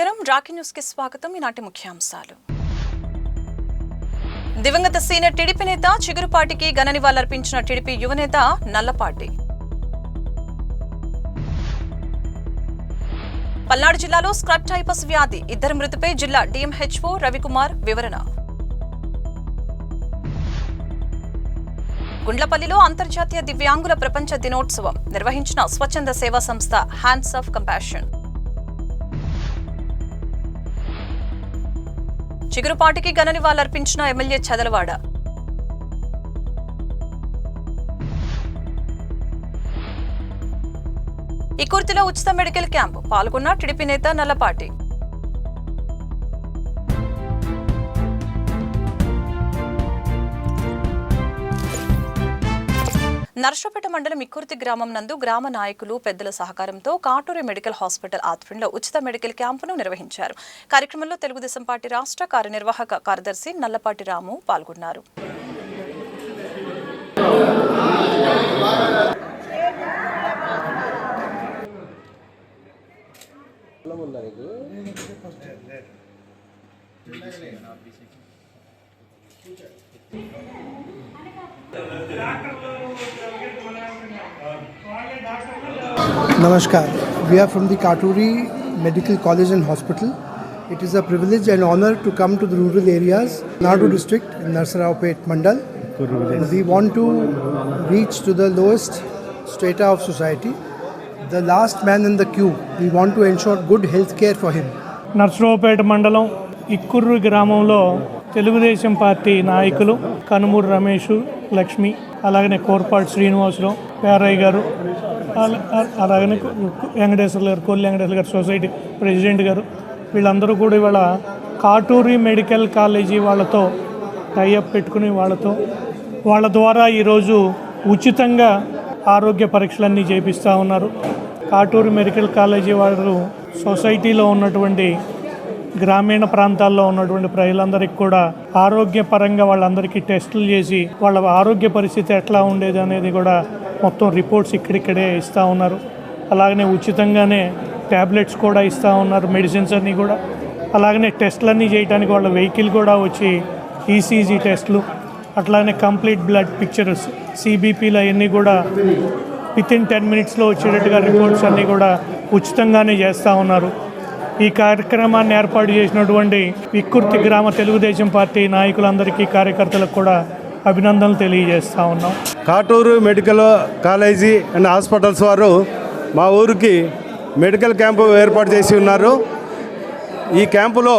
నమస్కారం Rocky news కి స్వాగతం. ఈనాటి ముఖ్యాంశాలు. దివంగత సీనియర్ టీడీపీ నేత చిగురుపాటికి ఘన నివాళులర్పించిన టీడీపీ యువనేత నల్లపాటి. పల్నాడు జిల్లాలో స్క్రబ్ టైఫస్ వ్యాధి, ఇద్దరు మృతిపై జిల్లా డిఎంహెచ్ఓ రవికుమార్ వివరణ. గుండ్లపల్లిలో అంతర్జాతీయ దివ్యాంగుల ప్రపంచ దినోత్సవం నిర్వహించిన స్వచ్ఛంద సేవా సంస్థ హ్యాండ్స్ ఆఫ్ కంపాషన్. చిగురుపాటికి ఘన నివాళులర్పించిన ఎమ్మెల్యే చదలవాడ. ఇకుర్తిలో ఉచిత మెడికల్ క్యాంపు పాల్గొన్న టీడీపీ నేత నల్లపాటి. నర్సపేట మండలం ఇకుర్తి గ్రామం నందు గ్రామ నాయకులు పెద్దల సహకారంతో కాటూరి మెడికల్ హాస్పిటల్ ఆధ్వర్యంలో ఉచిత మెడికల్ క్యాంపును నిర్వహించారు. కార్యక్రమంలో తెలుగుదేశం పార్టీ రాష్ట్ర కార్యనిర్వాహక కార్యదర్శి నల్లపాటి రాము పాల్గొన్నారు. Namaskar. We are from the Katuri Medical College and Hospital. It is a privilege and honor to come to the rural areas, Nadu district, in Narsaraopet Mandal. We want to reach to the lowest strata of society, the last man in the queue. We want to ensure good health care for him. Narasaraopet మండలం ఇక్కుర్రు గ్రామంలో Telugu Desam party నాయకులు కనుమూరు రమేష్, లక్ష్మి, అలాగనే కోర్పాటి శ్రీనివాసరావు, పేరయ్య గారు, అలాగనే వెంకటేశ్వర గారు, కొల్లి వెంకటేశ్వర గారు society president గారు, వీళ్ళందరూ కూడా ఇవాళ కాటూరి మెడికల్ కాలేజీ వాళ్ళతో టైఅప్ పెట్టుకుని వాళ్ళ ద్వారా ఈరోజు ఉచితంగా ఆరోగ్య పరీక్షలన్నీ చేపిస్తూ ఉన్నారు. కాటూరి మెడికల్ కాలేజీ వాళ్ళు సొసైటీలో ఉన్నటువంటి గ్రామీణ ప్రాంతాల్లో ఉన్నటువంటి ప్రజలందరికీ కూడా ఆరోగ్యపరంగా వాళ్ళందరికీ టెస్టులు చేసి వాళ్ళ ఆరోగ్య పరిస్థితి ఎట్లా ఉండేది అనేది కూడా మొత్తం రిపోర్ట్స్ ఇక్కడిక్కడే ఇస్తూ ఉన్నారు. అలాగనే ఉచితంగానే ట్యాబ్లెట్స్ కూడా ఇస్తూ ఉన్నారు, మెడిసిన్స్ అన్నీ కూడా. అలాగనే టెస్టులన్నీ చేయడానికి వాళ్ళ వెహికల్ కూడా వచ్చి ఈసీజీ టెస్టులు, అట్లానే కంప్లీట్ బ్లడ్ పిక్చర్స్, సిబిపీలు అవన్నీ కూడా వితిన్ 10 minutesలో వచ్చేటట్టుగా రిపోర్ట్స్ అన్నీ కూడా ఉచితంగానే చేస్తూ ఉన్నారు. ఈ కార్యక్రమాన్ని ఏర్పాటు చేసినటువంటి ఇక్కుర్తి గ్రామ తెలుగుదేశం పార్టీ నాయకులందరికీ, కార్యకర్తలకు కూడా అభినందనలు తెలియజేస్తూ ఉన్నాం. Katuru medical college and hospitals వారు మా ఊరికి మెడికల్ క్యాంపు ఏర్పాటు చేసి ఉన్నారు. ఈ క్యాంపులో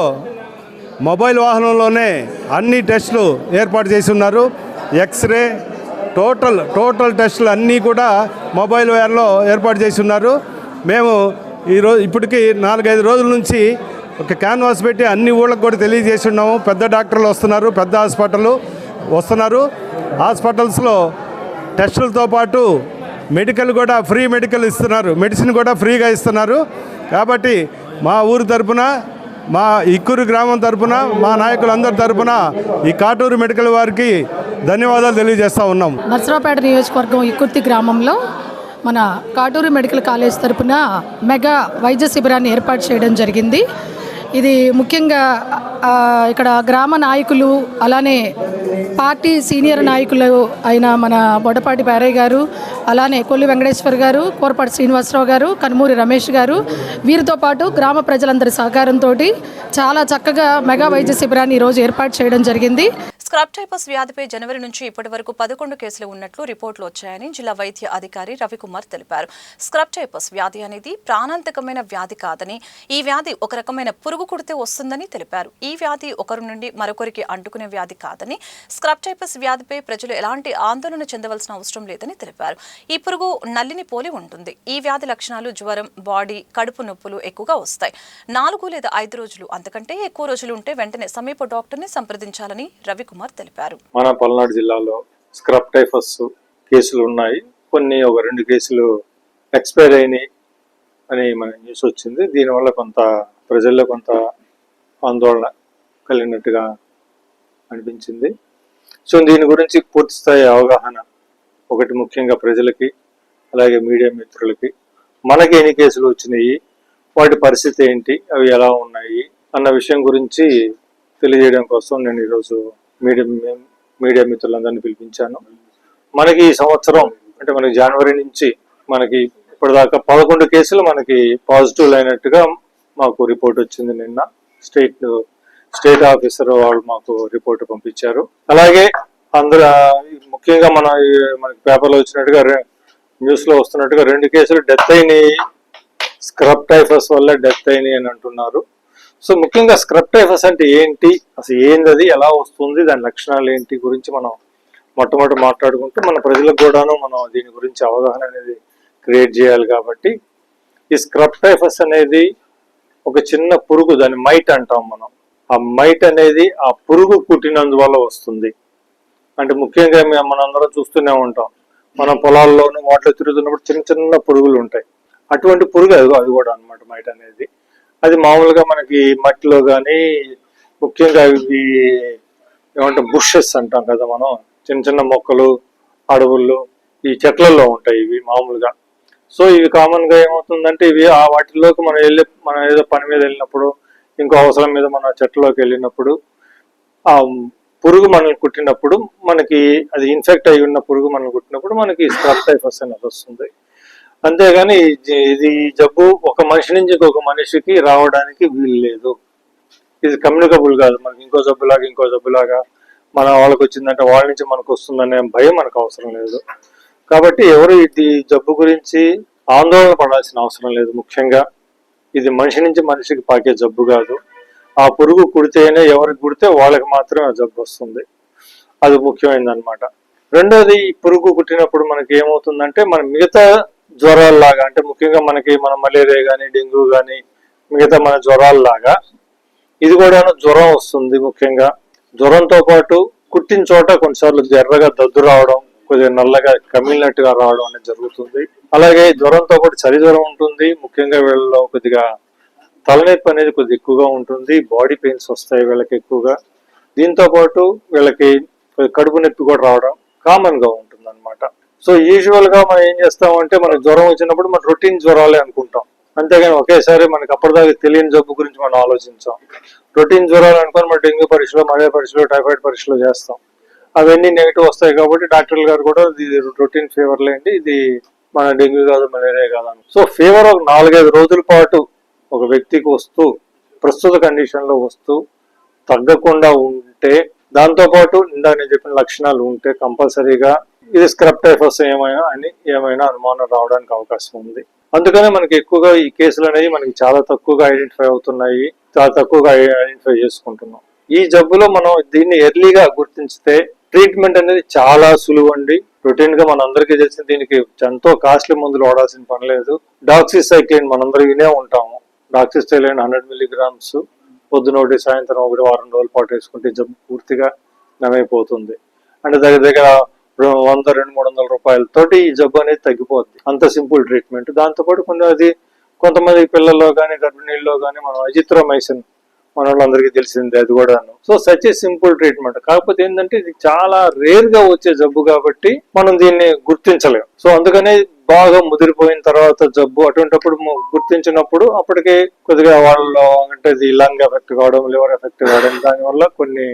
మొబైల్ వాహనంలోనే అన్ని టెస్టులు ఏర్పాటు చేసి ఉన్నారు. ఎక్స్రే, టోటల్ టెస్టులు అన్నీ కూడా మొబైల్ వ్యాన్లో ఏర్పాటు చేసి ఉన్నారు. మేము ఇప్పటికీ 4-5 రోజుల నుంచి ఒక క్యాన్వాస్ పెట్టి అన్ని ఊళ్ళకు కూడా తెలియజేసి ఉన్నాము. పెద్ద డాక్టర్లు వస్తున్నారు, పెద్ద హాస్పిటల్ వస్తున్నారు. హాస్పిటల్స్లో టెస్టులతో పాటు మెడికల్ కూడా ఫ్రీ మెడికల్ ఇస్తున్నారు, మెడిసిన్ కూడా ఫ్రీగా ఇస్తున్నారు. కాబట్టి మా ఊరు తరపున, మా ఇక్కురు గ్రామం తరపున, మా నాయకులందరి తరపున ఈ కాటూరు మెడికల్ వారికి ధన్యవాదాలు తెలియజేస్తూ ఉన్నాం. నర్సరావుపేట నియోజకవర్గం ఇక్కుర్తి గ్రామంలో మన కాటూరు మెడికల్ కాలేజ్ తరపున మెగా వైద్య శిబిరాన్ని ఏర్పాటు చేయడం జరిగింది. ఇది ముఖ్యంగా ఇక్కడ గ్రామ నాయకులు, అలానే పార్టీ సీనియర్ నాయకులు అయిన మన బొడపాటి పేరయ్య గారు, అలానే కొల్లి వెంకటేశ్వర్ గారు, కోరపాటి శ్రీనివాసరావు గారు, కనుమూరి రమేష్ గారు, వీరితో పాటు గ్రామ ప్రజలందరి సహకారంతో చాలా చక్కగా మెగా వైద్య శిబిరాన్ని ఈరోజు ఏర్పాటు చేయడం జరిగింది. స్క్రబ్ టైఫస్ వ్యాధిపై జనవరి నుంచి ఇప్పటి వరకు 11 కేసులు ఉన్నట్లు రిపోర్టులు వచ్చాయని జిల్లా వైద్య అధికారి రవికుమార్ తెలిపారు. స్క్రబ్ టైఫస్ వ్యాధి అనేది ప్రాణాంతకమైన వ్యాధి కాదని, ఈ వ్యాధి ఒక రకమైన పురుగు కుడితే వస్తుందని తెలిపారు. ఈ వ్యాధి ఒకరి నుండి మరొకరికి అంటుకునే వ్యాధి కాదని, స్క్రబ్ టైఫస్ వ్యాధిపై ప్రజలు ఎలాంటి ఆందోళన చెందవలసిన అవసరం లేదని తెలిపారు. ఈ పురుగు నల్లిని పోలి ఉంటుంది. ఈ వ్యాధి లక్షణాలు జ్వరం, బాడీ, కడుపు నొప్పులు ఎక్కువగా వస్తాయి. 4 లేదా 5 రోజులు అంతకంటే ఎక్కువ రోజులు ఉంటే వెంటనే సమీప డాక్టర్ని సంప్రదించాలని రవికుమార్ తెలిపారు. మన పల్నాడు జిల్లాలో స్క్రబ్ టైఫస్ కేసులు ఉన్నాయి. కొన్ని 1-2 కేసులు ఎక్స్పైర్ అయినాయి అని మన న్యూస్ వచ్చింది. దీనివల్ల కొంత ప్రజల్లో కొంత ఆందోళన కలిగినట్టుగా అనిపించింది. సో దీని గురించి పూర్తి స్థాయి అవగాహన ఒకటి ముఖ్యంగా ప్రజలకి, అలాగే మీడియా మిత్రులకి, మనకి ఎన్ని కేసులు వచ్చినాయి, వాటి పరిస్థితి ఏంటి, అవి ఎలా ఉన్నాయి అన్న విషయం గురించి తెలియజేయడం కోసం నేను ఈరోజు మీడియా మిత్రులందరినీ పిలిపించాను. మనకి ఈ సంవత్సరం అంటే మనకి జనవరి నుంచి మనకి ఇప్పటిదాకా 11 కేసులు మనకి పాజిటివ్ అయినట్టుగా మాకు రిపోర్ట్ వచ్చింది. నిన్న స్టేట్ ఆఫీసర్ వాళ్ళు మాకు రిపోర్ట్ పంపించారు. అలాగే అందరూ ముఖ్యంగా మనకి పేపర్లో వచ్చినట్టుగా న్యూస్ లో వస్తున్నట్టుగా 2 కేసులు డెత్ అయినాయి, స్క్రబ్ టైఫస్ వల్ల డెత్ అయినాయి అని అంటున్నారు. సో ముఖ్యంగా స్క్రబ్ టైఫస్ అంటే ఏంటి, అసలు ఏంది, అది ఎలా వస్తుంది, దాని లక్షణాలు ఏంటి గురించి మనం మొట్టమొదటి మాట్లాడుకుంటూ మన ప్రజలకు కూడాను మనం దీని గురించి అవగాహన అనేది క్రియేట్ చేయాలి. కాబట్టి ఈ స్క్రబ్ టైఫస్ అనేది ఒక చిన్న పురుగు, దాన్ని మైట్ అంటాం మనం. ఆ మైట్ అనేది ఆ పురుగు కుట్టినందువల్ల వస్తుంది. అంటే ముఖ్యంగా మనందరం చూస్తూనే ఉంటాం, మన పొలాల్లోనూ వాటిలో తిరుగుతున్నప్పుడు చిన్న చిన్న పురుగులు ఉంటాయి. అటువంటి పురుగు అది కూడా అన్నమాట మైట్ అనేది. అది మామూలుగా మనకి మట్టిలో కానీ, ముఖ్యంగా ఇవి ఏమంటాం బుషెస్ అంటాం కదా మనం, చిన్న చిన్న మొక్కలు, అడవుల్లో, ఈ చెట్లలో ఉంటాయి ఇవి మామూలుగా. సో ఇవి కామన్ గా ఏమవుతుందంటే ఇవి ఆ వాటిలోకి మనం ఏదో పని మీద వెళ్ళినప్పుడు, ఇంకో అవసరం మీద మన చెట్లలోకి వెళ్ళినప్పుడు ఆ పురుగు మనల్ని కుట్టినప్పుడు, మనకి అది ఇన్ఫెక్ట్ అయి ఉన్న పురుగు మనల్ని కుట్టినప్పుడు మనకి స్క్రబ్ టైఫస్ అనేది వస్తుంది. అంతేగాని ఇది జబ్బు ఒక మనిషి నుంచి ఇంకొక మనిషికి రావడానికి వీలు లేదు. ఇది కమ్యూనికబుల్ కాదు. మనకి ఇంకో జబ్బులాగా మన వాళ్ళకి వచ్చిందంటే వాళ్ళ నుంచి మనకు వస్తుందనే భయం మనకు అవసరం లేదు. కాబట్టి ఎవరు ఇది జబ్బు గురించి ఆందోళన పడాల్సిన అవసరం లేదు. ముఖ్యంగా ఇది మనిషి నుంచి మనిషికి పాకే జబ్బు కాదు. ఆ పురుగు కుడితేనే, ఎవరికి కుడితే వాళ్ళకి మాత్రమే ఆ జబ్బు వస్తుంది. అది ముఖ్యమైనది అనమాట. రెండోది, ఈ పురుగు కుట్టినప్పుడు మనకి ఏమవుతుందంటే మన మిగతా జ్వరాల్లాగా, అంటే ముఖ్యంగా మన మలేరియా కానీ, డెంగ్యూ కానీ, మిగతా మన జ్వరాల్లాగా ఇది కూడా జ్వరం వస్తుంది. ముఖ్యంగా జ్వరంతో పాటు కుట్టిన చోట కొన్నిసార్లు ఎర్రగా దద్దు రావడం, కొద్దిగా నల్లగా కమిలినట్టుగా రావడం అనేది జరుగుతుంది. అలాగే జ్వరంతో పాటు చలి జ్వరం ఉంటుంది. ముఖ్యంగా వీళ్ళలో కొద్దిగా తలనొప్పి అనేది కొద్దిగా ఎక్కువగా ఉంటుంది. బాడీ పెయిన్స్ వస్తాయి వీళ్ళకి ఎక్కువగా. దీంతో పాటు వీళ్ళకి కడుపు నొప్పి కూడా రావడం కామన్ గా ఉంటుంది అనమాట. సో యూజువల్ గా మనం ఏం చేస్తామంటే, మనకు జ్వరం వచ్చినప్పుడు మనం రొటీన్ జ్వరాలే అనుకుంటాం. అంతేగాని ఒకేసారి మనకి అప్పటిదాకా తెలియని జబ్బు గురించి మనం ఆలోచించాం. రొటీన్ జ్వరాలు అనుకొని మన డెంగ్యూ పరీక్షలు, మలేరియా పరీక్షలు, టైఫాయిడ్ పరీక్షలు చేస్తాం. అవన్నీ నెగిటివ్ వస్తాయి కాబట్టి డాక్టర్లు గారు కూడా ఇది రొటీన్ ఫీవర్ లేండి, ఇది మన డెంగ్యూ కాదు, మలేరియా కాదు. సో ఫీవర్ ఒక 4-5 రోజుల పాటు ఒక వ్యక్తికి వస్తూ, ప్రస్తుత కండిషన్ లో వస్తూ తగ్గకుండా ఉంటే, దాంతో పాటు ఇందాక నేను చెప్పిన లక్షణాలు ఉంటే కంపల్సరీగా ఇది స్క్రబ్ టైఫస్ ఏమైనా అనుమానం రావడానికి అవకాశం ఉంది. అందుకనే మనకి ఎక్కువగా ఈ కేసులు అనేవి మనకి చాలా తక్కువగా ఐడెంటిఫై అవుతున్నాయి, చాలా తక్కువగా ఐడెంటిఫై చేసుకుంటున్నాం. ఈ జబ్బులో మనం దీన్ని ఎర్లీగా గుర్తించితే ట్రీట్మెంట్ అనేది చాలా సులువు అండి. రొటీన్ గా మనందరికీ తెలిసిన, దీనికి ఎంతో కాస్ట్లీ మందులు వాడాల్సిన పని లేదు. డాక్సిసైక్లిన్ మనందరూ వినే ఉంటాము. డాక్సిసైక్లిన్ 100 mg పొద్దున ఒకటి, సాయంత్రం ఒకటి, వారం రోజుల పాటు వేసుకుంటే జబ్బు పూర్తిగా నమైపోతుంది. అంటే దగ్గర 100-200-300 రూపాయలతోటి ఈ జబ్బు అనేది తగ్గిపోతుంది. అంత సింపుల్ ట్రీట్మెంట్. దాంతోపాటు కొంతమంది పిల్లల్లో కానీ, గర్భిణీల్లో కానీ మనం అజిత్రోమైసిన్ మన వాళ్ళందరికీ తెలిసిందే, అది కూడాను. So such a simple treatment. కాకపోతే ఏంటంటే ఇది చాలా రేర్ గా వచ్చే జబ్బు కాబట్టి మనం దీన్ని గుర్తించలేం. సో అందుకనే బాగా ముదిరిపోయిన తర్వాత జబ్బు అటువంటిప్పుడు గుర్తించినప్పుడు అప్పటికే కొద్దిగా వాళ్ళలో అంటే ఇది లంగ్ ఎఫెక్ట్ కావడం, లివర్ ఎఫెక్ట్ కావడం, దానివల్ల కొన్ని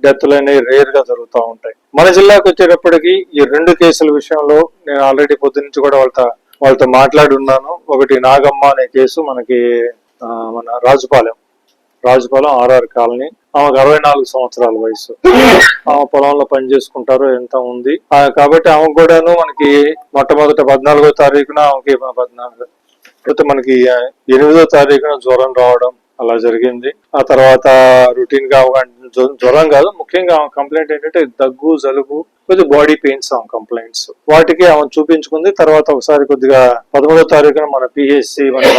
డెత్లు అనేవి రేర్ గా జరుగుతూ ఉంటాయి. మన జిల్లాకు వచ్చేటప్పటికి ఈ 2 కేసుల విషయంలో నేను ఆల్రెడీ పొద్దు నుంచి కూడా వాళ్ళతో మాట్లాడి ఉన్నాను. ఒకటి నాగమ్మ అనే కేసు మనకి మన రాజుపాలెం RR కాలనీ. ఆమెకు 64 సంవత్సరాల వయసు. ఆమె పొలంలో పని చేసుకుంటారు, ఎంత ఉంది కాబట్టి ఆమెకు కూడాను మనకి మొట్టమొదట 14వ తారీఖున ఆమెకి 14 మనకి 8వ తారీఖున జ్వరం రావడం అలా జరిగింది. ఆ తర్వాత రొటీన్ గా జ్వరం కాదు, ముఖ్యంగా ఆమె కంప్లైంట్ ఏంటంటే దగ్గు, జలుబు, కొద్దిగా బాడీ పెయిన్స్ ఆమె కంప్లైంట్స్. వాటికి ఆమె చూపించుకుంది. తర్వాత ఒకసారి కొద్దిగా 13వ తారీఖున మన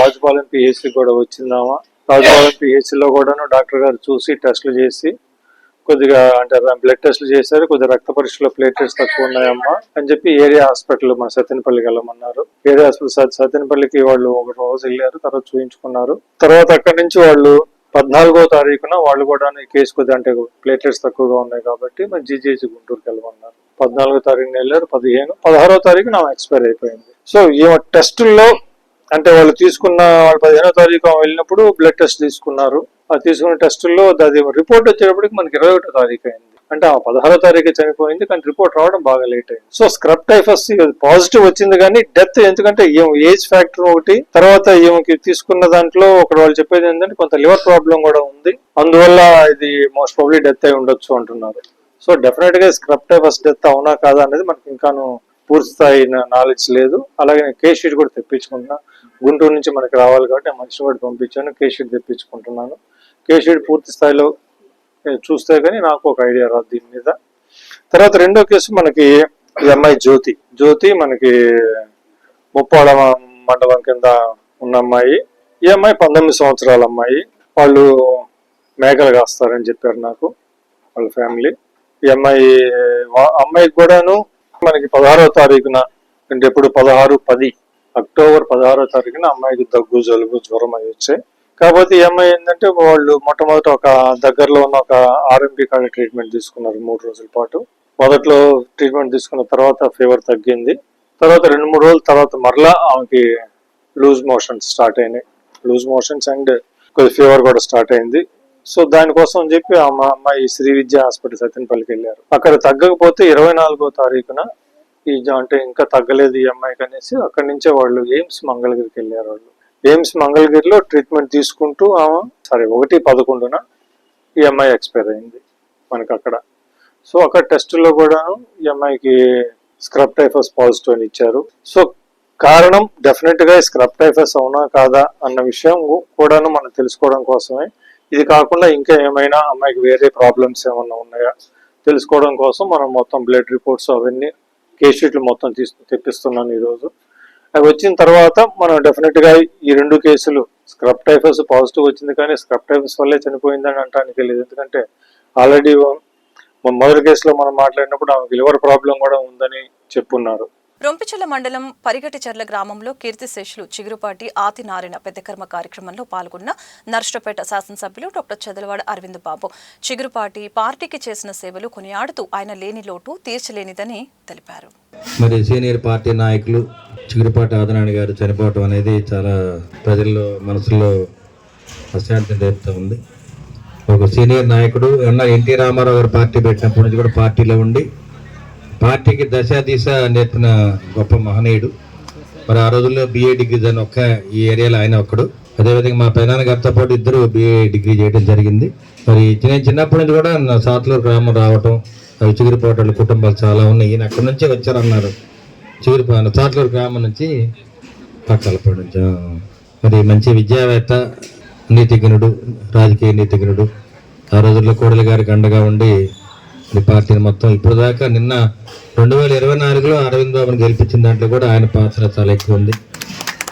రాజుపాలెం PHC కూడా వచ్చిందామా. రాజుపాలెం PHC లో కూడాను డాక్టర్ గారు చూసి టెస్టులు చేసి కొద్దిగా అంటే బ్లడ్ టెస్టులు చేశారు. కొద్దిగా రక్త పరీక్షలో ప్లేటెట్స్ తక్కువ ఉన్నాయమ్మా అని చెప్పి ఏరియా హాస్పిటల్ మన సత్తెనపల్లికి వెళ్ళమన్నారు. ఏరియా హాస్పిటల్ సత్తెనపల్లికి వాళ్ళు ఒక రోజు వెళ్ళారు, తర్వాత చూపించుకున్నారు. తర్వాత అక్కడి నుంచి వాళ్ళు 14వ తారీఖున వాళ్ళు కూడా ఈ కేసు కొద్దిగా అంటే ప్లేటెట్స్ తక్కువగా ఉన్నాయి కాబట్టి మరి GGH గుంటూరుకి వెళ్ళమన్నారు. 14వ తారీఖున వెళ్ళారు. 16వ తారీఖున ఎక్స్పైర్ అయిపోయింది. సో ఈ టెస్టుల్లో అంటే వాళ్ళు తీసుకున్న వాళ్ళు 15వ తారీఖు వెళ్ళినప్పుడు బ్లడ్ టెస్ట్ తీసుకున్నారు. ఆ తీసుకున్న టెస్టుల్లో అది రిపోర్ట్ వచ్చేటప్పటికి మనకి 21వ తారీఖు అయింది. అంటే ఆ 16వ తారీఖు చనిపోయింది, కానీ రిపోర్ట్ రావడం బాగా లేట్ అయింది. సో స్క్రబ్ టైఫస్ పాజిటివ్ వచ్చింది, కానీ డెత్ ఎందుకంటే ఏజ్ ఫ్యాక్టర్ ఒకటి, తర్వాత ఈమెకి తీసుకున్న దాంట్లో ఒకటి వాళ్ళు చెప్పేది ఏంటంటే కొంత లివర్ ప్రాబ్లం కూడా ఉంది, అందువల్ల ఇది మోస్ట్ ప్రాబ్లీ డెత్ అయి ఉండొచ్చు అంటున్నారు. సో డెఫినెట్ గా స్క్రబ్ టైఫస్ డెత్ అవునా కాదా అనేది మనకి ఇంకాను పూర్తి స్థాయి నాలెడ్జ్ లేదు. అలాగే నేను కేస్ షీట్ కూడా తెప్పించుకుంటున్నా, గుంటూరు నుంచి మనకి రావాలి కాబట్టి మనిషిని కూడా పంపించాను, కేస్ షీట్ తెప్పించుకుంటున్నాను. కేస్ షీట్ పూర్తి స్థాయిలో చూస్తే కానీ నాకు ఒక ఐడియా రాదు దీని మీద. తర్వాత రెండో కేసు మనకి ఈ అమ్మాయి జ్యోతి మనకి ముప్పాడ మండలం కింద ఉన్న అమ్మాయి. ఈ అమ్మాయి 19 సంవత్సరాల అమ్మాయి. వాళ్ళు మేకలు కాస్తారని చెప్పారు నాకు వాళ్ళ ఫ్యామిలీ. ఈ అమ్మాయికి కూడాను మనకి 16వ తారీఖున, అంటే ఇప్పుడు 16/10 అక్టోబర్ 16వ తారీఖున అమ్మాయికి దగ్గు, జలుబు, జ్వరం అవి వచ్చాయి. కాకపోతే ఈ అమ్మాయి ఏంటంటే వాళ్ళు మొట్టమొదట ఒక దగ్గరలో ఉన్న ఒక ఆర్ఎంపీ కాడ ట్రీట్మెంట్ తీసుకున్నారు 3 రోజుల పాటు. మొదట్లో ట్రీట్మెంట్ తీసుకున్న తర్వాత ఫీవర్ తగ్గింది. తర్వాత 2-3 రోజుల తర్వాత మరలా ఆమెకి లూజ్ మోషన్స్ స్టార్ట్ అయినాయి. లూజ్ మోషన్స్ అండ్ కొద్ది ఫీవర్ కూడా స్టార్ట్ అయింది. సో దానికోసం చెప్పి ఆ అమ్మాయి శ్రీ విద్య హాస్పిటల్ సత్యనపల్లికి వెళ్ళారు. అక్కడ తగ్గకపోతే 24వ తారీఖున అంటే ఇంకా తగ్గలేదు ఈ అమ్మాయికి అనేసి అక్కడి నుంచే వాళ్ళు ఎయిమ్స్ మంగళగిరికి వెళ్ళారు. వాళ్ళు ఎయిమ్స్ మంగళగిరిలో ట్రీట్మెంట్ తీసుకుంటూ 1/11 ఈ అమ్మాయి ఎక్స్పైర్ అయింది మనకి అక్కడ. సో అక్కడ టెస్టుల్లో కూడాను ఈ అమ్మాయికి స్క్రబ్ టైఫస్ పాజిటివ్ అని ఇచ్చారు. సో కారణం డెఫినెట్ గా స్క్రబ్ టైఫస్ అవునా కాదా అన్న విషయం కూడాను మనం తెలుసుకోవడం కోసమే. ఇది కాకుండా ఇంకా ఏమైనా అమ్మాయికి వేరే ప్రాబ్లమ్స్ ఏమన్నా ఉన్నాయా తెలుసుకోవడం కోసం మనం మొత్తం బ్లడ్ రిపోర్ట్స్ అవన్నీ కేస్ షీట్లు మొత్తం తెప్పిస్తున్నాను ఈరోజు. అవి వచ్చిన తర్వాత మనం డెఫినెట్ గా ఈ 2 కేసులు స్క్రబ్ టైఫస్ పాజిటివ్ వచ్చింది, కానీ స్క్రబ్ టైఫస్ వల్లే చనిపోయిందని అంటానికి లేదు. ఎందుకంటే ఆల్రెడీ మొదటి కేసులో మనం మాట్లాడినప్పుడు ఆమెకి లివర్ ప్రాబ్లం కూడా ఉందని చెప్పున్నారు. రొంపిచెల మండలం పరిగటిచెర్ల గ్రామంలో కీర్తిశేషులు చిగురుపాటి ఆదినారాయణ పెద్దకర్మ కార్యక్రమంలో పాల్గొన్న నర్సరావుపేట శాసనసభ్యులు డాక్టర్ చదలవాడ అరవింద్ బాబు చిగురుపాటి పార్టీకి చేసిన సేవలు కొనియాడుతూ ఆయన లేని లోటు తీర్చలేనిదని తెలిపారు. మరి సీనియర్ పార్టీ నాయకులు చిగురుపాటి ఆదినారాయణ గారు చనిపోవటం అనేది చాలా ప్రజల్లో మనసులో అశాంతిని రేపుతూ ఉంది. ఒక సీనియర్ నాయకుడు ఎన్టీ రామారావు గారు పార్టీ పెట్టినప్పటి నుంచి కూడా పార్టీలో ఉండి పార్టీకి దశ దిశ నేర్పిన గొప్ప మహనీయుడు. మరి ఆ రోజుల్లో BA డిగ్రీ అని ఈ ఏరియాలో ఆయన ఒక్కడు. అదేవిధంగా మా పెదనాన్న గారితో పాటు 2 BA డిగ్రీ చేయడం జరిగింది. మరి నేను చిన్నప్పటి నుంచి కూడా సాత్లూరు గ్రామం రావటం, అవి చిగురుపాటి కుటుంబాలు చాలా ఉన్నాయి. ఈయన అక్కడి నుంచే వచ్చారన్నారు, సాత్లూరు గ్రామం నుంచి పక్కలపాడు నుంచి. మరి మంచి విద్యావేత్త, నీతిజ్ఞుడు, రాజకీయ నీతిజ్ఞుడు. ఆ రోజుల్లో కోడలి గారికి అండగా ఉండి ఈ పార్టీని మొత్తం ఇప్పుడు దాకా నిన్న 2024లో అరవింద్ బాబుని గెలిపించిన దాంట్లో కూడా ఆయన పాత్ర చాలా ఎక్కువ ఉంది.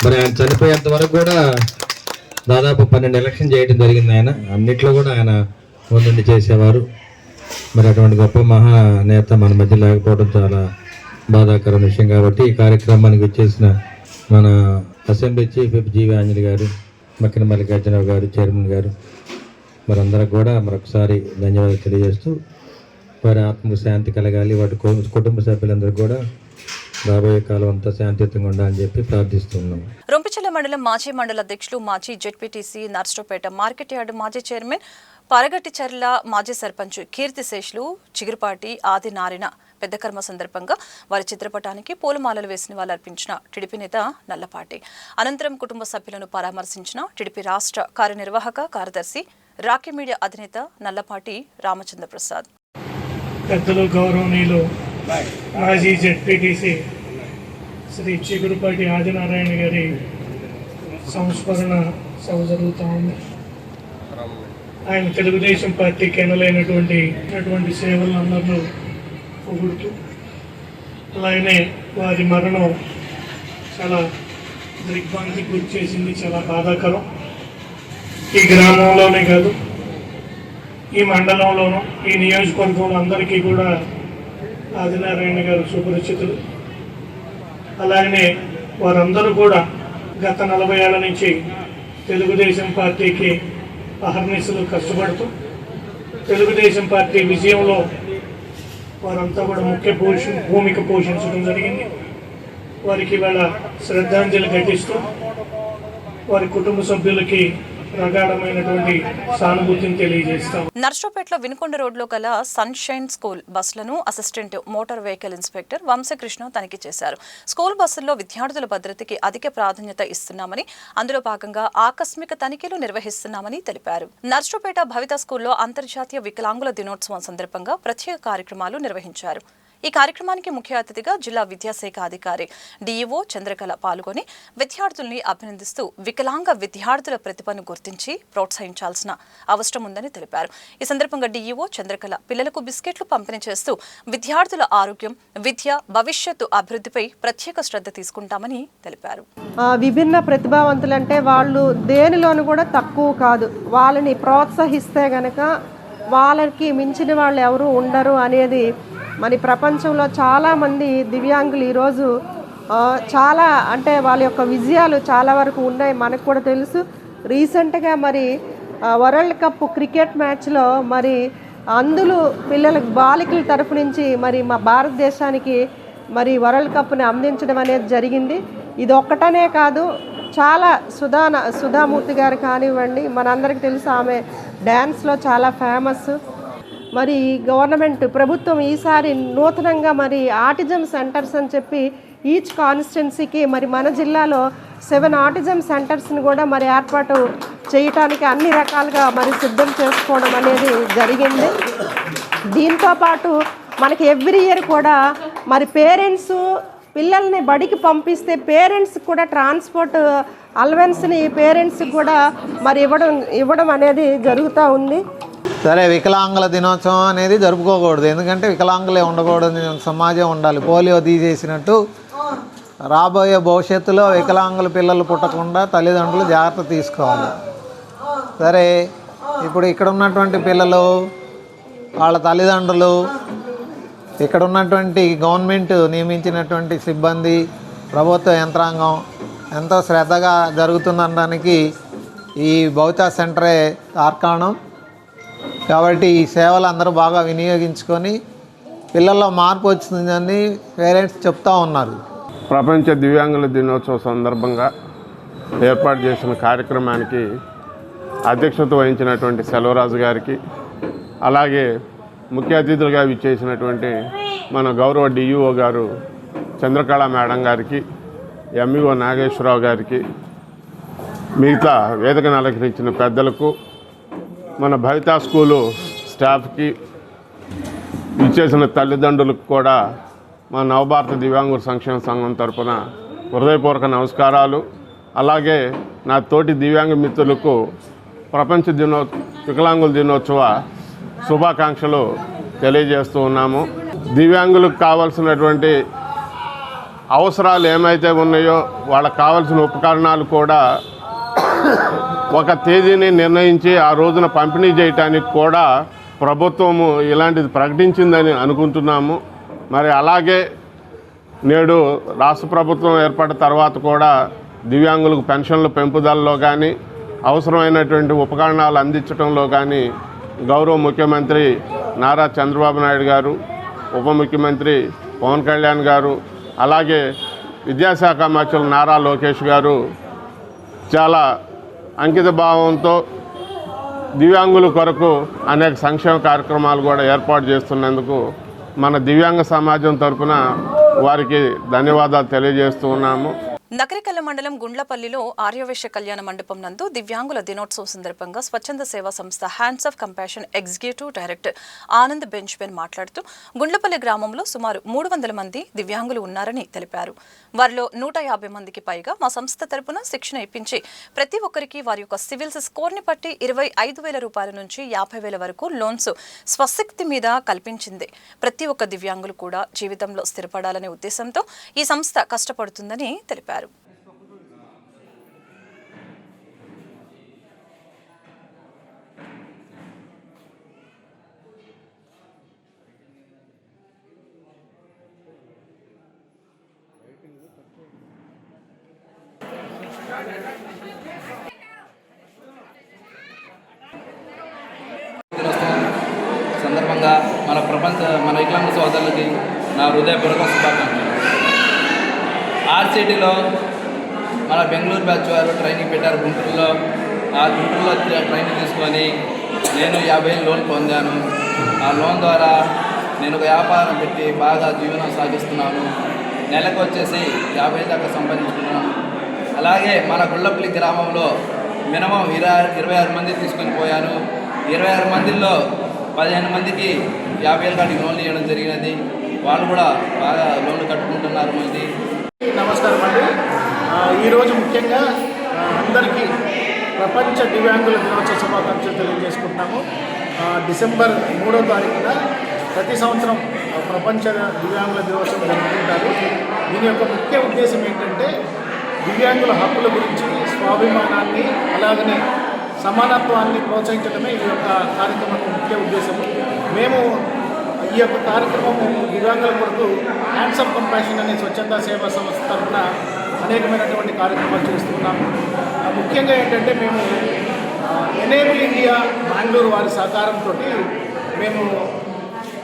మరి ఆయన చనిపోయేంత వరకు కూడా దాదాపు 12 ఎలక్షన్ చేయడం జరిగింది. ఆయన అన్నిట్లో కూడా ఆయన ముందుండి చేసేవారు. మరి అటువంటి గొప్ప మహానేత మన మధ్య లేకపోవడం చాలా బాధాకరమైన విషయం. కాబట్టి ఈ కార్యక్రమానికి వచ్చేసిన మన అసెంబ్లీ చీఫ్ విప్ జీవి ఆంజనేయ గారు, మక్కిన మల్లికార్జునరావు గారు, చైర్మన్ గారు, మరందరికి కూడా మరొకసారి ధన్యవాదాలు తెలియజేస్తూ వారి ఆత్మకు శాంతి కలగాలి, వాటి కుటుంబ సభ్యులందరూ కూడా రాబోయే కాలం అంతా శాంతియుతంగా ఉండాలని చెప్పి ప్రార్థిస్తున్నాం. రొంపిచెల మండలం మాజీ మండల అధ్యక్షులు, మాజీ జెడ్పీటీసీ, నర్సరావుపేట మార్కెట్ యార్డు మాజీ చైర్మన్, పరగటిచెర్ల మాజీ సర్పంచ్ కీర్తిశేషులు చిగురుపాటి ఆదినారాయణ పెద్దకర్మ సందర్భంగా వారి చిత్రపటానికి పూలమాలలు వేసిన వాళ్ళు అర్పించిన టీడీపీ నేత నల్లపాటి. అనంతరం కుటుంబ సభ్యులను పరామర్శించిన టీడీపీ రాష్ట్ర కార్యనిర్వాహక కార్యదర్శి, రాఖీ మీడియా అధినేత నల్లపాటి రామచంద్ర ప్రసాద్. పెద్దలు గౌరవనీయులు మాజీ జెడ్పీటీసీ శ్రీ చిగురుపాటి ఆదినారాయణ గారి సంస్మరణ సభ జరుగుతూ ఉంది. ఆయన తెలుగుదేశం పార్టీకి ఎనలేనటువంటి సేవలందరూ పొగుడుతూ, అలాగనే వారి మరణం చాలా దిగ్భ్రాంతికి గురి చేసింది, చాలా బాధాకరం. ఈ గ్రామంలోనే కాదు, ఈ మండలంలోనూ, ఈ నియోజకవర్గంలో అందరికీ కూడా ఆదినారాయణ గారు సుపరిచితులు. అలాగనే వారందరూ కూడా గత 40 ఏళ్ల నుంచి తెలుగుదేశం పార్టీకి అహర్నిశలు కష్టపడుతూ తెలుగుదేశం పార్టీ విజయంలో వారంతా కూడా ముఖ్య భూమిక పోషించడం జరిగింది. వారికి ఇవాళ శ్రద్ధాంజలి ఘటిస్తూ వారి కుటుంబ సభ్యులకి ప్రగాఢమైనటువంటి సానుభూతిని తెలియజేస్తాం. నర్సరావుపేటలో వినుకొండ రోడ్లో గల సన్షైన్ స్కూల్ బస్సులను assistant motor vehicle inspector Vamsa Krishna తనిఖీ చేశారు. స్కూల్ బస్సుల్లో విద్యార్థుల భద్రతకి అధిక ప్రాధాన్యత ఇస్తున్నామని, అందులో భాగంగా ఆకస్మిక తనిఖీలు నిర్వహిస్తున్నామని తెలిపారు. నర్సరావుపేట భవిత స్కూల్లో అంతర్జాతీయ వికలాంగుల దినోత్సవం సందర్భంగా ప్రత్యేక కార్యక్రమాలు నిర్వహించారు. ఈ కార్యక్రమానికి ముఖ్య అతిథిగా జిల్లా విద్యాశాఖ అధికారి డిఈఓ చంద్రకళ పాల్గొని విద్యార్థుల్ని అభినందిస్తూ వికలాంగ విద్యార్థుల ప్రతిభను గుర్తించి ప్రోత్సహించాల్సిన అవసరం ఉందని తెలిపారు. ఈ సందర్భంగా డిఈఓ చంద్రకళ పిల్లలకు బిస్కెట్లు పంపిణీ చేస్తూ విద్యార్థుల ఆరోగ్యం, విద్య, భవిష్యత్తు అభివృద్ధిపై ప్రత్యేక శ్రద్ధ తీసుకుంటామని తెలిపారు. విభిన్న ప్రతిభావంతులంటే వాళ్ళు దేనిలోనూ కూడా తక్కువ కాదు. వాళ్ళని ప్రోత్సహిస్తే గనక వాళ్ళకి మించిన వాళ్ళు ఎవరు ఉండరు అనేది మరి ప్రపంచంలో చాలామంది దివ్యాంగులు ఈరోజు చాలా అంటే వాళ్ళ యొక్క విజయాలు చాలా వరకు ఉన్నాయి, మనకు కూడా తెలుసు. రీసెంట్గా మరి వరల్డ్ కప్ క్రికెట్ మ్యాచ్లో మరి అందులో పిల్లలకు బాలికల తరఫు నుంచి మరి మా భారతదేశానికి మరి వరల్డ్ కప్ని అందించడం అనేది జరిగింది. ఇది ఒక్కటనే కాదు, చాలా సుధామూర్తి గారు కానివ్వండి, మనందరికీ తెలుసు ఆమె డ్యాన్స్లో చాలా ఫేమస్. మరి గవర్నమెంట్ ప్రభుత్వం ఈసారి నూతనంగా మరి ఆటిజం సెంటర్స్ అని చెప్పి ఈచ్ కాన్స్టిట్యున్సీకి మరి మన జిల్లాలో 7 ఆటిజం సెంటర్స్ని కూడా మరి ఏర్పాటు చేయటానికి అన్ని రకాలుగా మరి సిద్ధం చేసుకోవడం అనేది జరిగింది. దీంతోపాటు మనకి ఎవ్రీ ఇయర్ కూడా మరి పేరెంట్స్ పిల్లల్ని బడికి పంపిస్తే పేరెంట్స్కి కూడా ట్రాన్స్పోర్ట్ అలవెన్స్ని పేరెంట్స్కి కూడా మరి ఇవ్వడం అనేది జరుగుతూ ఉంది. సరే, వికలాంగుల దినోత్సవం అనేది జరుపుకోకూడదు, ఎందుకంటే వికలాంగులే ఉండకూడదు, సమాజం ఉండాలి. పోలియో తీసేసినట్టు రాబోయే భవిష్యత్తులో వికలాంగుల పిల్లలు పుట్టకుండా తల్లిదండ్రులు జాగ్రత్త తీసుకోవాలి. సరే, ఇప్పుడు ఇక్కడ ఉన్నటువంటి పిల్లలు, వాళ్ళ తల్లిదండ్రులు, ఇక్కడ ఉన్నటువంటి గవర్నమెంట్ నియమించినటువంటి సిబ్బంది, ప్రభుత్వ యంత్రాంగం ఎంతో శ్రద్ధగా జరుగుతుందనడానికి ఈ భవిత సెంటరే తార్కాణం. కాబట్టి ఈ సేవలు అందరూ బాగా వినియోగించుకొని పిల్లల్లో మార్పు వచ్చిందని పేరెంట్స్ చెప్తూ ఉన్నారు. ప్రపంచ దివ్యాంగుల దినోత్సవం సందర్భంగా ఏర్పాటు చేసిన కార్యక్రమానికి అధ్యక్షత వహించినటువంటి సెల్వరాజు గారికి, అలాగే ముఖ్య అతిథులుగా విచ్చేసినటువంటి మన గౌరవ డిఈఓ గారు చంద్రకళ మేడం గారికి, ఎంఈఓ నాగేశ్వరరావు గారికి, మిగతా వేదికను అలంకరించిన పెద్దలకు, మన భవితా స్కూలు స్టాఫ్కి, ఇచ్చేసిన తల్లిదండ్రులకు కూడా మా నవభారత దివ్యాంగుల సంక్షేమ సంఘం తరఫున హృదయపూర్వక నమస్కారాలు. అలాగే నా తోటి దివ్యాంగ మిత్రులకు ప్రపంచ వికలాంగుల దినోత్సవ శుభాకాంక్షలు తెలియజేస్తూ ఉన్నాము. దివ్యాంగులకు కావాల్సినటువంటి అవసరాలు ఏమైతే ఉన్నాయో వాళ్ళకు కావాల్సిన ఉపకరణాలు కూడా ఒక తేదీని నిర్ణయించి ఆ రోజున పంపిణీ చేయటానికి కూడా ప్రభుత్వము ఇలాంటిది ప్రకటించిందని అనుకుంటున్నాము. మరి అలాగే నేడు రాష్ట్ర ప్రభుత్వం ఏర్పడిన తర్వాత కూడా దివ్యాంగులకు పెన్షన్ల పెంపుదలలో కానీ, అవసరమైనటువంటి ఉపకరణాలు అందించడంలో కానీ గౌరవ ముఖ్యమంత్రి నారా చంద్రబాబు నాయుడు గారు, ఉప ముఖ్యమంత్రి పవన్ కళ్యాణ్ గారు, అలాగే విద్యాశాఖ మంత్రులు నారా లోకేష్ గారు చాలా అంకిత భావంతో దివ్యాంగుల కొరకు అనేక సంక్షేమ కార్యక్రమాలు కూడా ఏర్పాటు చేస్తున్నందుకు మన దివ్యాంగ సమాజం తరఫున వారికి ధన్యవాదాలు తెలియజేస్తూ ఉన్నాము. నకరికల్ల మండలం గుండ్లపల్లిలో ఆర్యవైశ్య కళ్యాణ మండపం నందు దివ్యాంగుల దినోత్సవం సందర్భంగా స్వచ్ఛంద సేవా సంస్థ hands of compassion executive director Anand బెంచ్బెన్ మాట్లాడుతూ గుండ్లపల్లి గ్రామంలో సుమారు 300 మంది దివ్యాంగులు ఉన్నారని తెలిపారు. వారిలో 150 మందికి పైగా మా సంస్థ తరపున శిక్షణ ఇప్పించి ప్రతి ఒక్కరికి వారి యొక్క సివిల్స్ స్కోర్ని బట్టి 25,000 రూపాయల నుంచి 50,000 వరకు లోన్స్ స్వశక్తి మీద కల్పించింది. ప్రతి ఒక్క దివ్యాంగులు కూడా జీవితంలో స్థిరపడాలనే ఉద్దేశంతో ఈ సంస్థ కష్టపడుతుందని తెలిపారు. సందర్భంగా మన వికలాంగ సోదరులకి నా హృదయపూర్వక శుభాకాంక్షలు. ఆర్సిటీలో మన బెంగళూరు బ్యాచ్ వారు ట్రైనింగ్ పెట్టారు గుంటూరులో. ఆ గుంటూరులో ట్రైనింగ్ తీసుకొని నేను 50,000 లోన్ పొందాను. ఆ లోన్ ద్వారా నేను ఒక వ్యాపారం పెట్టి బాగా జీవనం సాగిస్తున్నాను. నెలకు వచ్చేసి 50,000 దాకా సంపాదించుకున్నాను. అలాగే మన గుళ్ళపల్లి గ్రామంలో మినిమం 26 మంది తీసుకొని పోయాను. 26 మందిలో 15 మందికి 50,000 కాడికి లోన్లు ఇవ్వడం జరిగినది. వాళ్ళు కూడా బాగా లోన్లు కట్టుకుంటున్నారు. మళ్ళీ నమస్కారం అండి. ఈరోజు ముఖ్యంగా అందరికీ ప్రపంచ దివ్యాంగుల దినోత్సవ శుభాకాంక్షలు తెలియజేసుకుంటున్నాము. డిసెంబర్ 3వ తారీఖున ప్రతి సంవత్సరం ప్రపంచ దివ్యాంగుల దినోత్సవం జరుపుకుంటారు. దీని యొక్క ముఖ్య ఉద్దేశం ఏంటంటే దివ్యాంగుల హక్కుల గురించి, స్వాభిమానాన్ని, అలాగనే సమానత్వాన్ని ప్రోత్సహించడమే ఈ యొక్క కార్యక్రమం ముఖ్య ఉద్దేశము. మేము ఈ యొక్క కార్యక్రమము దివ్యాంగుల కొరకు హ్యాండ్స్ ఆఫ్ కంపాషన్ అనే స్వచ్ఛంద సేవా సంస్థ తరఫున అనేకమైనటువంటి కార్యక్రమాలు చేస్తున్నాము. ముఖ్యంగా ఏంటంటే మేము ఎనేబుల్ ఇండియా బెంగళూరు వారి సహకారంతో మేము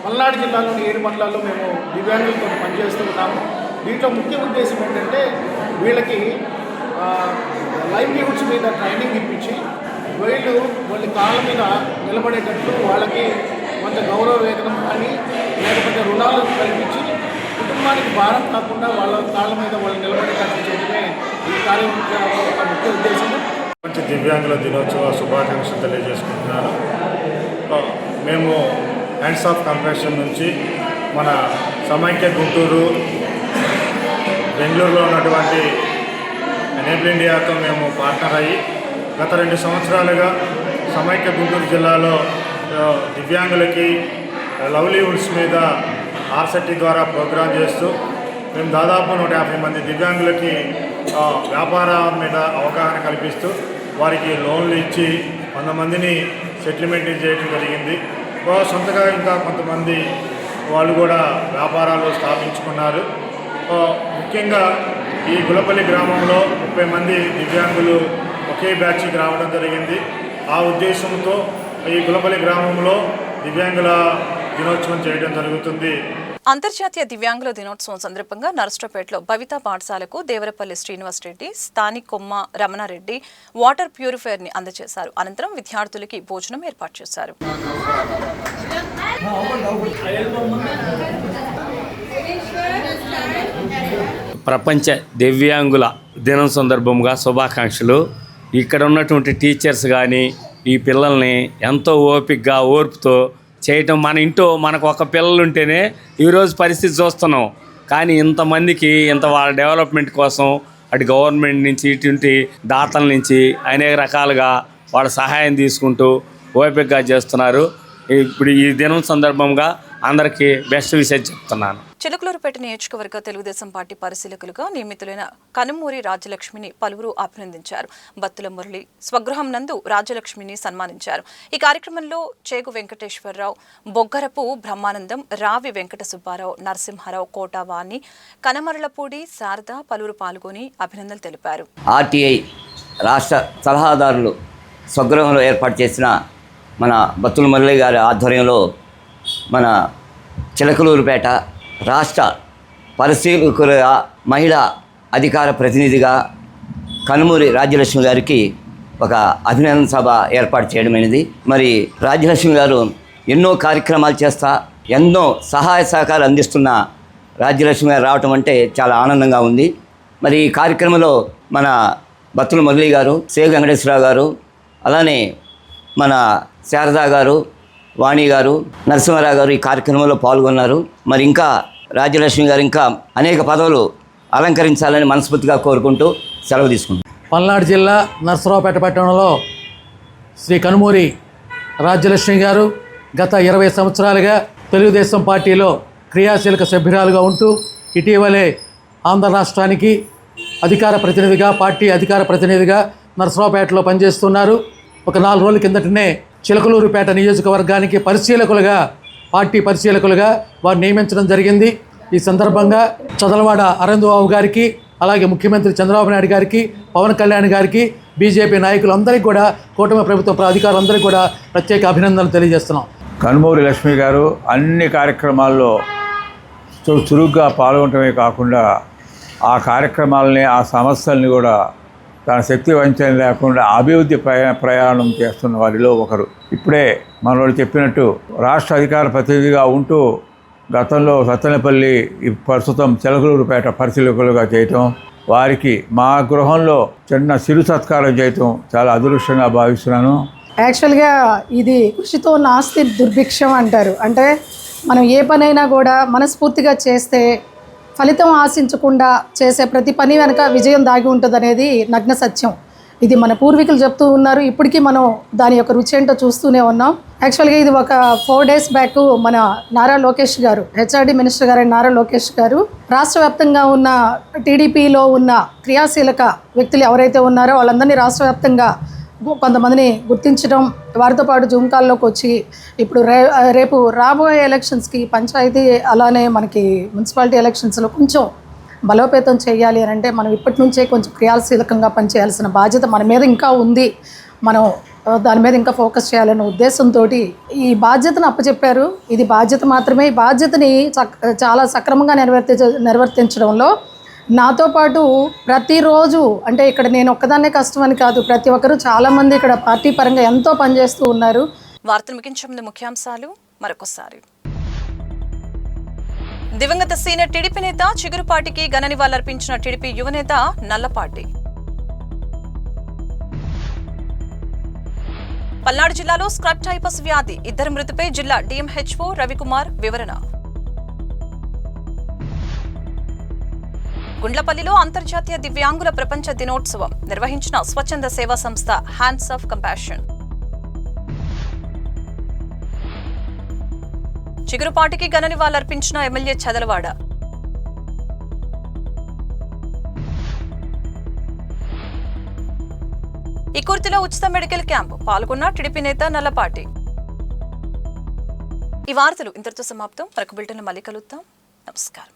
పల్నాడు జిల్లాలోని 7 మండలాల్లో మేము దివ్యాంగులతో పనిచేస్తూ ఉన్నాము. దీంట్లో ముఖ్య ఉద్దేశం ఏంటంటే వీళ్ళకి లైవ్లీహుడ్స్ మీద ట్రైనింగ్ ఇప్పించి వాళ్ళ కాళ్ళ మీద నిలబడేటట్లు వాళ్ళకి కొంత గౌరవ వేతనం కానీ లేకపోతే రుణాలు కల్పించి కుటుంబానికి భారం కాకుండా వాళ్ళ కాళ్ళ మీద వాళ్ళు నిలబడేటట్లు చేయడమే ఈ కార్యక్రమం యొక్క ముఖ్య ఉద్దేశం. ప్రపంచ దివ్యాంగుల దినోత్సవ శుభాకాంక్షలు తెలియజేసుకుంటున్నాను. మేము హ్యాండ్స్ ఆఫ్ కంపాషన్ నుంచి మన సమైక్య గుంటూరు, బెంగళూరులో ఉన్నటువంటి ఎనేబుల్ ఇండియాతో మేము పార్ట్నర్ అయ్యి గత 2 సంవత్సరాలుగా సమైక్య గుంటూరు జిల్లాలో దివ్యాంగులకి లవ్లీవుడ్స్ మీద ఆర్సెట్టి ద్వారా ప్రోగ్రాం చేస్తూ మేము దాదాపు 150 మంది దివ్యాంగులకి వ్యాపారం మీద అవగాహన కల్పిస్తూ వారికి లోన్లు ఇచ్చి 100 మందిని సెటిల్మెంట్ చేయడం జరిగింది. సొంతగా ఇంకా కొంతమంది వాళ్ళు కూడా వ్యాపారాలు స్థాపించుకున్నారు. ముఖ్యంగా ఈ గుళ్ళపల్లి గ్రామంలో 30 మంది దివ్యాంగులు ఒకే బ్యాచ్కి రావడం జరిగింది. ఆ ఉద్దేశంతో ఈ గుళ్ళపల్లి గ్రామంలో దివ్యాంగుల దినోత్సవం చేయడం జరుగుతుంది. అంతర్జాతీయ దివ్యాంగుల దినోత్సవం సందర్భంగా నరసరావుపేటలో భవిత పాఠశాలకు దేవరపల్లి శ్రీనివాస్ రెడ్డి, స్థానిక్ కొమ్మ రమణారెడ్డి వాటర్ ప్యూరిఫైయర్ ని అందజేశారు. అనంతరం విద్యార్థులకి భోజనం ఏర్పాటు చేశారు. ప్రపంచ దివ్యాంగుల దినం సందర్భంగా శుభాకాంక్షలు. ఇక్కడ ఉన్నటువంటి టీచర్స్ కానీ ఈ పిల్లల్ని ఎంతో ఓపికగా ఓర్పుతో చేయటం. మన ఇంట్లో మనకు ఒక పిల్లలు ఉంటేనే ఈరోజు పరిస్థితి చూస్తున్నాం. కానీ ఇంతమందికి వాళ్ళ డెవలప్మెంట్ కోసం అటు గవర్నమెంట్ నుంచి ఇటువంటి దాతల నుంచి అనేక రకాలుగా వాళ్ళ సహాయం తీసుకుంటూ ఓపికగా చేస్తున్నారు. ఇప్పుడు ఈ దినం సందర్భంగా అందరికీ బెస్ట్ విషయం చెప్తున్నాను. చిలుకలూరుపేట నియోజకవర్గ తెలుగుదేశం పార్టీ పరిశీలకులుగా నియమితులైన కనుమూరి రాజ్యలక్ష్మిని పలువురు అభినందించారు. బత్తుల మురళి స్వగృహం నందు రాజ్యలక్ష్మిని సన్మానించారు. ఈ కార్యక్రమంలో చేగు వెంకటేశ్వరరావు, బొగ్గరపు బ్రహ్మానందం, రావి వెంకట సుబ్బారావు, నరసింహారావు, కోటావాణి, కనమరలపూడి, శారద పలువురు పాల్గొని అభినందనలు తెలిపారు. ఆర్టీఐ రాష్ట్ర సలహాదారులు స్వగృహంలో ఏర్పాటు చేసిన మన బత్తుల మురళి గారి ఆధ్వర్యంలో మన చిలకలూరుపేట రాష్ట్ర పరిశీలకులుగా మహిళా అధికార ప్రతినిధిగా కనుమూరి రాజ్యలక్ష్మి గారికి ఒక అభినందన సభ ఏర్పాటు చేయడమైనది. మరి రాజ్యలక్ష్మి గారు ఎన్నో కార్యక్రమాలు చేస్తా ఎన్నో సహాయ సహకారాలు అందిస్తున్న రాజ్యలక్ష్మి గారు రావటం అంటే చాలా ఆనందంగా ఉంది. మరి ఈ కార్యక్రమంలో మన బత్తుల మురళి గారు, సేగు వెంకటేశ్వరరావు గారు, అలానే మన శారదా గారు, వాణి గారు, నరసింహారావు గారు ఈ కార్యక్రమంలో పాల్గొన్నారు. మరి ఇంకా రాజ్యలక్ష్మి గారు ఇంకా అనేక పదవులు అలంకరించాలని మనస్ఫూర్తిగా కోరుకుంటూ సెలవు తీసుకుంటాం. పల్నాడు జిల్లా నరసరావుపేట పట్టణంలో శ్రీ కనుమూరి రాజ్యలక్ష్మి గారు గత 20 సంవత్సరాలుగా తెలుగుదేశం పార్టీలో క్రియాశీలక సభ్యురాలుగా ఉంటూ ఇటీవలే ఆంధ్ర రాష్ట్రానికి పార్టీ అధికార ప్రతినిధిగా నరసరావుపేటలో పనిచేస్తున్నారు. ఒక 4 రోజుల కిందటనే చిలకలూరుపేట నియోజకవర్గానికి పార్టీ పరిశీలకులుగా వారు నియమించడం జరిగింది. ఈ సందర్భంగా చదలవాడ అరవిందబాబు గారికి, అలాగే ముఖ్యమంత్రి చంద్రబాబు నాయుడు గారికి, పవన్ కళ్యాణ్ గారికి, బీజేపీ నాయకులందరికీ కూడా, కూటమి ప్రభుత్వ అధికారులందరికీ కూడా ప్రత్యేక అభినందనలు తెలియజేస్తున్నాం. కనుమూరి లక్ష్మి గారు అన్ని కార్యక్రమాల్లో చురుగ్గా పాల్గొనడమే కాకుండా ఆ కార్యక్రమాలని, ఆ సమస్యల్ని కూడా తన శక్తి వంచన లేకుండా అభివృద్ధి ప్రయాణం చేస్తున్న వారిలో ఒకరు. ఇప్పుడే మనోడు చెప్పినట్టు రాష్ట్ర అధికార ప్రతినిధిగా ఉంటూ గతంలో సత్తెనపల్లి, ప్రస్తుతం చిలకలూరుపేట పరిశీలకులుగా చేయటం, వారికి మా గృహంలో చిన్న చిరు సత్కారం చేయటం చాలా అదృష్టంగా భావిస్తున్నాను. యాక్చువల్గా ఇది కృషితో నాస్తి దుర్భిక్షం అంటారు. అంటే మనం ఏ పనైనా కూడా మనస్ఫూర్తిగా చేస్తే ఫలితం ఆశించకుండా చేసే ప్రతి పని వెనక విజయం దాగి ఉంటుంది అనేది నగ్న సత్యం. ఇది మన పూర్వీకులు చెప్తూ ఉన్నారు. ఇప్పటికీ మనం దాని యొక్క రుచి ఏంటో చూస్తూనే ఉన్నాం. యాక్చువల్గా ఇది ఒక 4 days బ్యాక్ మన నారా లోకేష్ గారు, హెచ్ఆర్డి మినిస్టర్ గారు నారా లోకేష్ గారు రాష్ట్ర వ్యాప్తంగా ఉన్న టీడీపీలో ఉన్న క్రియాశీలక వ్యక్తులు ఎవరైతే ఉన్నారో వాళ్ళందరినీ రాష్ట్ర వ్యాప్తంగా కొంతమందిని గుర్తించడం, వారితో పాటు జూమ్ కాల్లోకి వచ్చి ఇప్పుడు రేపు రాబోయే ఎలక్షన్స్కి పంచాయతీ అలానే మనకి మున్సిపాలిటీ ఎలక్షన్స్లో కొంచెం బలోపేతం చేయాలి అని అంటే మనం ఇప్పటి నుంచే కొంచెం క్రియాశీలకంగా పనిచేయాల్సిన బాధ్యత మన మీద ఇంకా ఉంది. మనం దాని మీద ఇంకా ఫోకస్ చేయాలనే ఉద్దేశంతో ఈ బాధ్యతను అప్పచెప్పారు. ఇది బాధ్యత మాత్రమే. ఈ బాధ్యతని చాలా సక్రమంగా నిర్వర్తించడంలో నాతో పాటు ప్రతిరోజు, అంటే ఇక్కడ నేను ఒక్కదాన్నే కష్టం అని కాదు, ప్రతి ఒక్కరు చాలామంది ఇక్కడ పార్టీ పరంగా ఎంతో పనిచేస్తూ ఉన్నారు. వార్తలు ముగించే ముందు ముఖ్యాంశాలు మరొకసారి. దివంగత సీనియర్ టీడీపీ నేత చిగురుపాటికి ఘన నివాళులర్పించిన టీడీపీ యువనేత నల్లపాటి. పల్నాడు జిల్లాలో స్క్రబ్ టైఫస్ వ్యాధి 2 మృతిపై జిల్లా డిఎంహెచ్ఓ రవికుమార్ వివరణ. గుండ్లపల్లిలో అంతర్జాతీయ దివ్యాంగుల ప్రపంచ దినోత్సవం నిర్వహించిన స్వచ్ఛంద సేవా సంస్థ హ్యాండ్స్ ఆఫ్ కంపాషన్. చిగురుపాటికి ఘన నివాళులర్పించిన ఎమ్మెల్యే చదలవాడ. ఇకుర్తిలో ఉచిత మెడికల్ క్యాంపు పాల్గొన్న టీడీపీ నేత నల్లపాటి. ఈ వార్తలు ఇంతటితో సమాప్తం. మరొక బులెటిన్లో మళ్ళీ కలుద్దాం. నమస్కారం.